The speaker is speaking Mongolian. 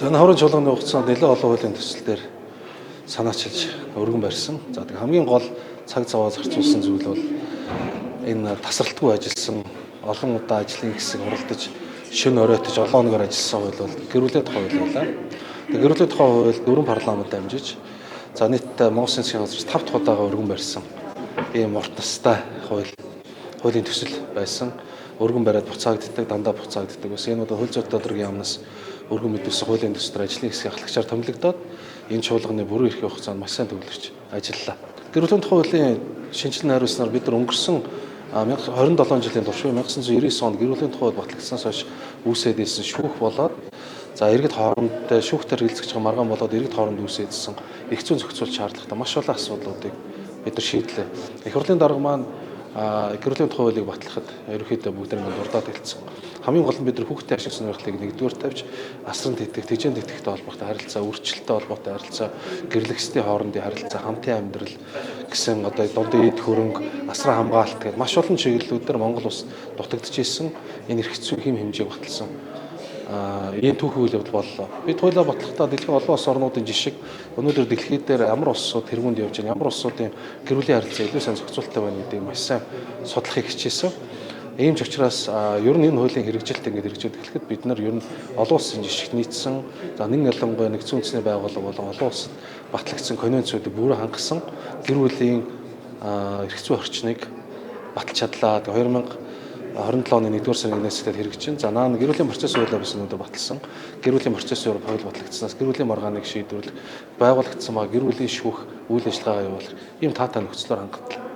За энэ хорон чуулганы хугацаанд нэлээд олон хуулийн төсөл дээр санаачилж өргөн барьсан. За тэг хамгийн гол цаг цаваа зарцуулсан зүйл бол энэ тасралтгүй ажилласан олон удаа ажлын хэсэг хуралдаж шөнө оройтож олон хоногор ажилласан хууль бол гэрүүлээ тухай хууль байлаа. Тэг гэрүүлээ тухай хууль дөрвөн парламент дамжиж за нийтдээ Монгол Засгийн газраас 5 дахь удаага өргөн барьсан. Ийм урт настай хуулийн төсөл байсан. Өргөн бариад буцаагддаг, дандаа буцаагддаг. Бас энэ удаа хууль зүйн тодорхой яамнаас өргөн мэдүүлсэн хуулийн төслөөр ажлын хэсгийн ахлагчаар томилогдоод энэ чуулганы бүрэн эрхийн хугацаанд маш сайн төвлөрч ажиллалаа. Гэрүүлэн тухай хуулийн шинжилгээ хариуцснаар бид нар өнгөрсөн 27 жилийн турш 1999 онд гэрүүлэн тухайд батлагдсанаас хойш үүсэдсэн шүүх болоод за иргэд хоорондоо шүүхтэр хэлцэж байгаа маргаан болоод иргэд хооронд үүсэдсэн их зүйн зохицуулалт шаардлагатай маш олон асуудлуудыг бид нар шийдлээ. Их хурлын дарга маань гэрүүлэн тухай хуулийг батлахад ерөнхийдөө бүгд нэг дурдаад хэлсэн. Хамгийн гол нь бид нар хүүхдийн ашиг сонирхлыг нэгдүгээр тавьж асран тэтгэх, тэжээн тэтгэхтэй холбоотой харилцаа, үржилттэй холбоотой харилцаа, гэрлэгчдийн хоорондын харилцаа, хамтын амьдрал гэсэн одоо дундын эд хөрөнгө, асран хамгаалалт гэдэг маш олон чиглэлүүдээр Монгол улс дутагдж ирсэн энэ эрх зүйн хэм хэмжээг баталсан. Ийм түүхий үйл явдал боллоо. Бид хуулиа батлахдаа дэлхийн олон улс орнуудын жишг өнөөдөр дэлхийд дээр ямар улсууд тэргуунд явж байгаа, ямар улсуудын гэр бүлийн харилцаа илүү сайн зохицуулттай байна гэдгийг маш сайн судлахыг хичээсэн. Ийм ч учраас ер нь энэ хуулийн хэрэгжилт ингэж хэрэгжүүлэх гэхэд бид нар ер нь олон улсын жишгт нийцсэн за нэг ялангуяа нэгдсэн үндэсний байгууллага болон олон улсад батлагдсан конвенцүүдийг бүрэн хангасан гэр бүлийн эрх зүйн орчныг баталж чадлаа. 2027 оны 1-р сарын 1-ээс эхлээд хэрэгжин. За наан гэр бүлийн процесс хуулиа бас өнөөдөр баталсан. Гэр бүлийн процессын хууль батлагдсанаас гэр бүлийн маргааныг шийдвэрлэх, байгуулагдсан ба гэр бүлийн шүүх үйл ажиллагаагаа явуулах ийм таатай нөхцлөөр хангалттай.